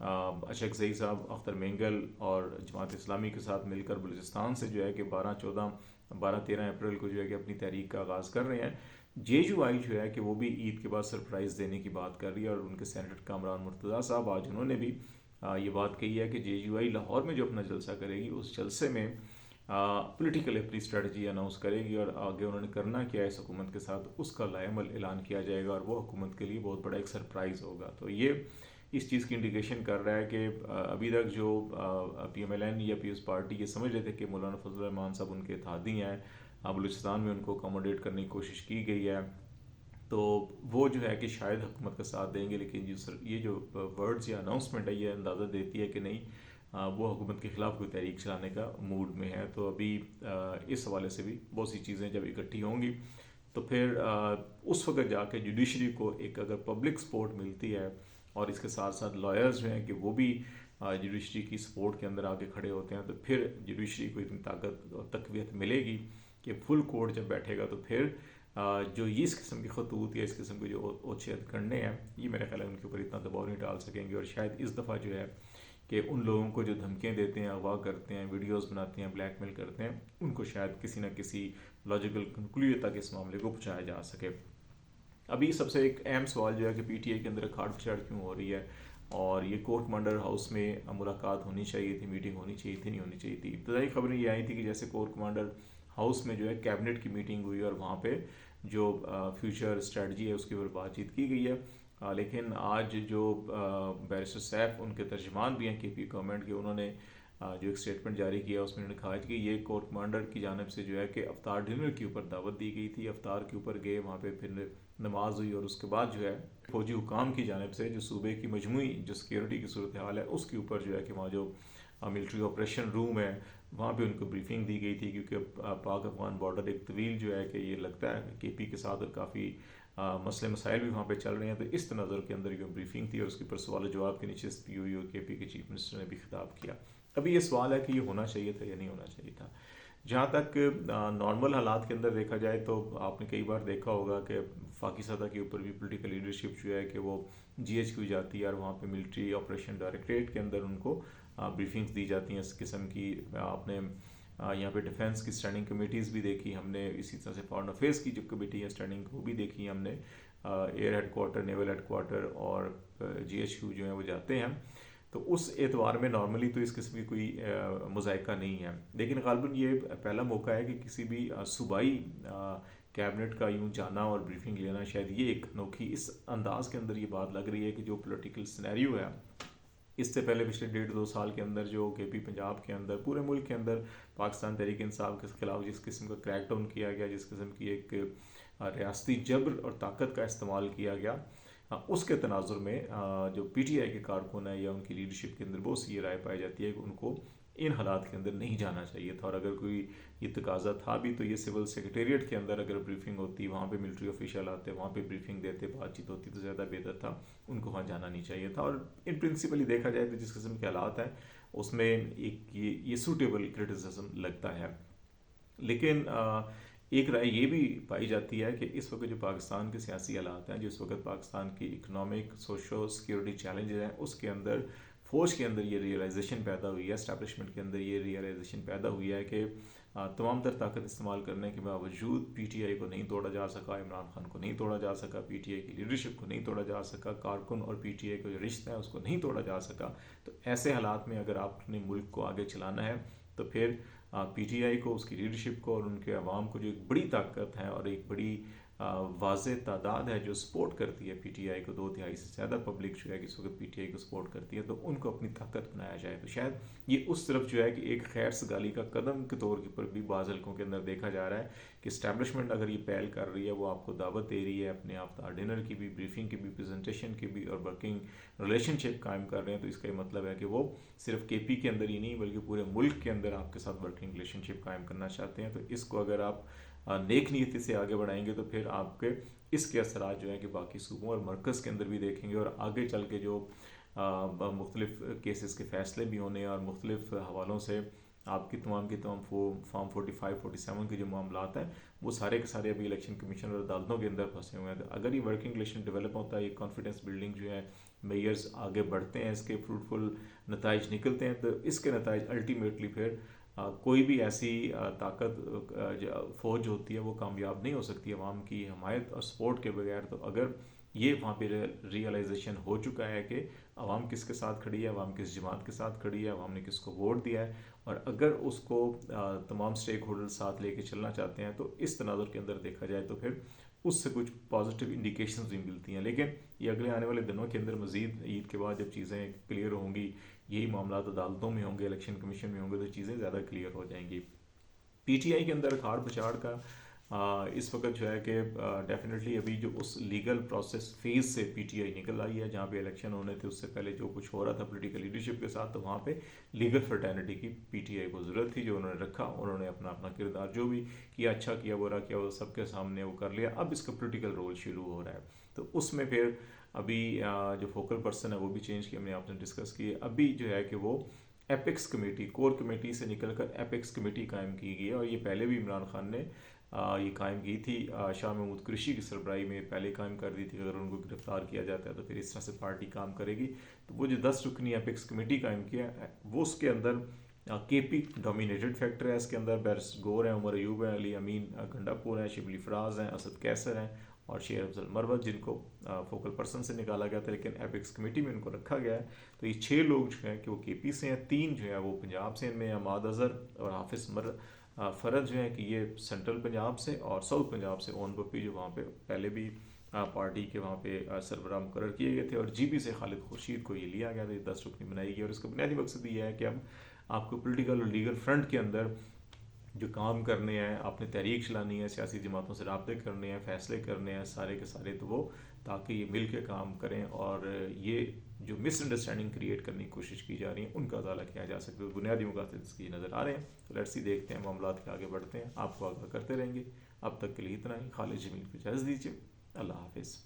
اشرف زئی صاحب اختر مینگل اور جماعت اسلامی کے ساتھ مل کر بلوچستان سے جو ہے کہ 12 اپریل کو جو ہے کہ اپنی تحریک کا آغاز کر رہے ہیں. جے یو آئی جو ہے کہ وہ بھی عید کے بعد سرپرائز دینے کی بات کر رہی ہے, اور ان کے سینیٹر کامران مرتضیٰ صاحب آج انہوں نے بھی یہ بات کہی ہے کہ جے یو آئی لاہور میں جو اپنا جلسہ کرے گی اس جلسے میں پولیٹیکل اپنی اسٹریٹجی اناؤنس کرے گی, اور آگے انہوں نے کرنا کیا ہے اس حکومت کے ساتھ اس کا لائے عمل اعلان کیا جائے گا, اور وہ حکومت کے لیے بہت بڑا ایک سرپرائز ہوگا. تو یہ اس چیز کی انڈیکیشن کر رہا ہے کہ ابھی تک جو پی ایم ایل این یا پیپلز پارٹی یہ سمجھ رہے تھے کہ مولانا فضل الرحمان صاحب ان کے اتحادی ہیں, بلوچستان میں ان کو اکوموڈیٹ کرنے کی کوشش کی گئی ہے, تو وہ جو ہے کہ شاید حکومت کا ساتھ دیں گے. لیکن یہ جو ورڈز یا اناؤنسمنٹ ہے یہ اندازہ دیتی ہے کہ نہیں وہ حکومت کے خلاف کوئی تحریک چلانے کا موڈ میں ہے. تو ابھی اس حوالے سے بھی بہت سی چیزیں جب اکٹھی ہوں گی تو پھر اس وقت جا کے جوڈیشری کو ایک اگر پبلک سپورٹ ملتی ہے, اور اس کے ساتھ ساتھ لائرز جو ہیں کہ وہ بھی جوڈیشری کی سپورٹ کے اندر آگے کھڑے ہوتے ہیں, تو پھر جوڈیشری کو اتنی طاقت اور تقویت ملے گی کہ فل کورٹ جب بیٹھے گا تو پھر جو اس قسم کی خطوط یا اس قسم کے جو اوچھت کرنے ہیں یہ میرے خیال ہے ان کے اوپر اتنا دباؤ نہیں ڈال سکیں گے. اور شاید اس دفعہ جو ہے کہ ان لوگوں کو جو دھمکیاں دیتے ہیں, اغوا کرتے ہیں, ویڈیوز بناتے ہیں, بلیک میل کرتے ہیں, ان کو شاید کسی نہ کسی لاجیکل کنکلوژن تک اس معاملے کو پہنچایا جا سکے. ابھی سب سے ایک اہم سوال جو ہے کہ پی ٹی آئی کے اندر کھاڑ پھاڑ کیوں ہو رہی ہے, اور یہ کورٹ کمانڈر ہاؤس میں ملاقات ہونی چاہیے تھی, میٹنگ ہونی چاہیے تھی, نہیں ہونی چاہیے تھی. ابتدائی خبریں یہ آئی تھی کہ جیسے کورٹ کمانڈر ہاؤس میں جو ہے کیبنٹ کی میٹنگ ہوئی اور وہاں پہ جو فیوچر اسٹریٹجی ہے اس کے اوپر بات چیت کی گئی ہے. لیکن آج جو بیرسٹر سیف ان کے ترجمان بھی ہیں کے پی گورنمنٹ کے, انہوں نے جو ایک اسٹیٹمنٹ جاری کیا اس میں انہوں نے کہا کہ یہ کورٹ کمانڈر کی جانب سے جو ہے کہ افطار ڈنر کے اوپر دعوت دی گئی تھی, افطار کے اوپر گئے, وہاں پہ پھر نماز ہوئی, اور اس کے بعد جو ہے فوجی حکام کی جانب سے جو صوبے کی مجموعی جو سیکیورٹی کی صورتحال ہے اس کے اوپر جو ہے کہ وہاں جو ملٹری آپریشن روم ہے وہاں پہ ان کو بریفنگ دی گئی تھی, کیونکہ پاک افغان بارڈر ایک طویل جو ہے کہ یہ لگتا ہے کے پی کے ساتھ اور کافی مسئلے مسائل بھی وہاں پہ چل رہے ہیں. تو اس تناظر کے اندر جو بریفنگ تھی اور اس کے اوپر سوال و جواب کی نشست بھی ہوئی, اور کے پی کے چیف منسٹر نے بھی خطاب کیا. ابھی یہ سوال ہے کہ یہ ہونا چاہیے تھا یا نہیں ہونا چاہیے تھا. جہاں تک نارمل حالات کے اندر دیکھا جائے تو آپ نے کئی بار دیکھا ہوگا کہ وفاقی سطح کے اوپر بھی پولیٹیکل لیڈرشپ جو ہے کہ وہ جی ایچ کیو جاتی ہے, اور وہاں پہ ملٹری آپریشن ڈائریکٹریٹ کے اندر ان کو بریفنگز دی جاتی ہیں اس قسم کی. آپ نے یہاں پہ ڈیفینس کی اسٹینڈنگ کمیٹیز بھی دیکھی ہم نے, اسی طرح سے فارن افیئرس کی جو کمیٹی ہے اسٹینڈنگ وہ بھی دیکھی ہم نے, ایئر ہیڈ کوارٹر, نیول ہیڈ کوارٹر اور جی ایچ کیو جو ہیں وہ جاتے ہیں. تو اس اعتبار میں نارملی تو اس قسم کی کوئی مذائقہ نہیں ہے, لیکن غالباً یہ پہلا موقع ہے کہ کسی بھی صوبائی کیبنٹ کا یوں جانا اور بریفنگ لینا, شاید یہ ایک انوکھی اس انداز کے اندر یہ بات لگ رہی ہے کہ جو پولیٹیکل سینیریو ہے اس سے پہلے پچھلے 1.5-2 سال کے اندر جو کے پی پنجاب کے اندر پورے ملک کے اندر پاکستان تحریک انصاف کے خلاف جس قسم کا کریک ڈاؤن کیا گیا, جس قسم کی ایک ریاستی جبر اور طاقت کا استعمال کیا گیا, اس کے تناظر میں جو پی ٹی آئی کے کارکن ہیں یا ان کی لیڈرشپ کے اندر بہت سی یہ رائے پائی جاتی ہے کہ ان کو ان حالات کے اندر نہیں جانا چاہیے تھا, اور اگر کوئی یہ تقاضا تھا بھی تو یہ سول سیکریٹریٹ کے اندر اگر بریفنگ ہوتی, وہاں پہ ملٹری آفیشل آتے, وہاں پہ بریفنگ دیتے, بات چیت ہوتی تو زیادہ بہتر تھا, ان کو وہاں جانا نہیں چاہیے تھا. اور ان پرنسپلی دیکھا جائے تو جس قسم کے حالات ہیں اس میں ایک یہ سوٹیبل کرٹیسزم لگتا ہے. لیکن ایک رائے یہ بھی پائی جاتی ہے کہ اس وقت جو پاکستان کے سیاسی حالات ہیں, جس وقت پاکستان کی اکنامک سوشو سیکیورٹی چیلنجز ہیں, اس کے اندر فوج کے اندر یہ ریئلائزیشن پیدا ہوئی ہے, اسٹیبلشمنٹ کے اندر یہ ریئلائزیشن پیدا ہوئی ہے کہ تمام تر طاقت استعمال کرنے کے باوجود پی ٹی آئی کو نہیں توڑا جا سکا, عمران خان کو نہیں توڑا جا سکا, پی ٹی آئی کی لیڈرشپ کو نہیں توڑا جا سکا, کارکن اور پی ٹی آئی کا جو رشتہ ہے اس کو نہیں توڑا جا سکا. تو ایسے حالات میں اگر آپ اپنے ملک کو آگے چلانا ہے تو پھر پی ٹی آئی کو, اس کی لیڈرشپ کو اور ان کے عوام کو جو ایک بڑی طاقت ہے اور ایک بڑی واضح تعداد ہے جو سپورٹ کرتی ہے پی ٹی آئی کو, 2/3 سے زیادہ پبلک جو ہے کہ اس وقت پی ٹی آئی کو سپورٹ کرتی ہے, تو ان کو اپنی طاقت بنایا جائے. تو شاید یہ اس طرف جو ہے کہ ایک خیر سگالی کا قدم کے طور کے اوپر بھی بعض حلقوں کے اندر دیکھا جا رہا ہے کہ اسٹیبلشمنٹ اگر یہ پہل کر رہی ہے, وہ آپ کو دعوت دے رہی ہے اپنے افطار ڈنر کی بھی, بریفنگ کی بھی, پریزنٹیشن کی بھی, اور ورکنگ ریلیشن شپ قائم کر رہے ہیں, تو اس کا یہ مطلب ہے کہ وہ صرف کے پی کے اندر ہی نہیں بلکہ پورے ملک کے اندر آپ کے ساتھ ورکنگ ریلیشن شپ قائم کرنا چاہتے ہیں. تو اس کو اگر آپ نیک نیتی سے آگے بڑھائیں گے تو پھر آپ کے اس کے اثرات جو ہیں کہ باقی صوبوں اور مرکز کے اندر بھی دیکھیں گے, اور آگے چل کے جو مختلف کیسز کے فیصلے بھی ہونے اور مختلف حوالوں سے آپ کی تمام فارم 45-47 کے جو معاملات ہیں وہ سارے کے سارے ابھی الیکشن کمیشن اور عدالتوں کے اندر پھنسے ہوئے ہیں. تو اگر یہ ورکنگ ریلیشن ڈیولپ ہوتا ہے, یہ کانفیڈنس بلڈنگ جو ہے میئرز آگے بڑھتے ہیں، اس کے فروٹفل نتائج نکلتے ہیں، تو اس کے نتائج الٹیمیٹلی پھر کوئی بھی ایسی طاقت فوج ہوتی ہے وہ کامیاب نہیں ہو سکتی عوام کی حمایت اور سپورٹ کے بغیر. تو اگر یہ وہاں پہ ریئلائزیشن ہو چکا ہے کہ عوام کس کے ساتھ کھڑی ہے، عوام کس جماعت کے ساتھ کھڑی ہے، عوام نے کس کو ووٹ دیا ہے، اور اگر اس کو تمام سٹیک ہولڈر ساتھ لے کے چلنا چاہتے ہیں، تو اس تناظر کے اندر دیکھا جائے تو پھر اس سے کچھ پازیٹیو انڈیکیشنز بھی ملتی ہیں. لیکن یہ اگلے آنے والے دنوں کے اندر مزید عید کے بعد جب چیزیں کلیئر ہوں گی، یہی معاملات عدالتوں میں ہوں گے، الیکشن کمیشن میں ہوں گے، تو چیزیں زیادہ کلیئر ہو جائیں گی. پی ٹی آئی کے اندر کھاڑ پچھاڑ کا اس وقت جو ہے کہ ڈیفینیٹلی ابھی جو اس لیگل پروسیس فیز سے پی ٹی آئی نکل آئی ہے، جہاں پہ الیکشن ہونے تھے اس سے پہلے جو کچھ ہو رہا تھا پولیٹیکل لیڈرشپ کے ساتھ، تو وہاں پہ لیگل فرٹرنٹی کی پی ٹی آئی کو ضرورت تھی، جو انہوں نے رکھا. انہوں نے اپنا اپنا کردار جو بھی کیا، اچھا کیا برا کیا، وہ سب کے سامنے وہ کر لیا. اب اس کا پولیٹیکل رول شروع ہو رہا ہے، تو اس میں پھر ابھی جو فوکل پرسن ہے وہ بھی چینج کیا، ہم نے آپ نے ڈسکس کی. ابھی جو ہے کہ وہ ایپیکس کمیٹی، کور کمیٹی سے نکل کر ایپیکس کمیٹی قائم کی گئی ہے. اور یہ پہلے بھی عمران خان نے یہ قائم کی تھی، شاہ محمود قریشی کی سربراہی میں پہلے قائم کر دی تھی. اگر ان کو گرفتار کیا جاتا ہے تو پھر اس طرح سے پارٹی کام کرے گی. تو وہ جو 10 رکنی ایپیکس کمیٹی قائم کیا ہے، وہ اس کے اندر کے پی ڈومینیٹڈ فیکٹر ہے. اس کے اندر بیرس گور ہیں، عمر ایوب ہیں، علی امین گنڈا پور ہیں، شبلی فراز ہیں، اسد کیسر ہیں اور شیر افضل مروت، جن کو فوکل پرسن سے نکالا گیا تھا لیکن ایپیکس کمیٹی میں ان کو رکھا گیا ہے. تو یہ 6 لوگ جو ہیں کہ وہ کے پی سے ہیں، 3 جو ہیں وہ پنجاب سے، ان میں عماد اظہر اور حافظ فرد جو ہیں کہ یہ سینٹرل پنجاب سے، اور ساؤتھ پنجاب سے اون بپی جو وہاں پہ پہلے بھی پارٹی کے وہاں پہ سربراہ مقرر کیے گئے تھے، اور جی بی سے خالد خورشید کو یہ لیا گیا تھا. یہ 10 رکنی بنائی گئی، اور اس کا بنیادی مقصد یہ ہے کہ اب آپ کو پولیٹیکل اور لیگل فرنٹ کے اندر جو کام کرنے ہیں، آپ نے تحریک چلانی ہے، سیاسی جماعتوں سے رابطے کرنے ہیں، فیصلے کرنے ہیں سارے کے سارے، تو وہ تاکہ یہ مل کے کام کریں اور یہ جو مس انڈرسٹینڈنگ کریٹ کرنے کی کوشش کی جا رہی ہیں ان کا ازالہ کیا جا سکتا ہے. بنیادی مقاصد اس کی نظر آ رہے ہیں. تو لیٹس سی، دیکھتے ہیں معاملات کے آگے بڑھتے ہیں، آپ کو آگاہ کرتے رہیں گے. اب تک کے لیے اتنا ہی. خالد جمیل کو اجازت دیجیے. اللہ حافظ.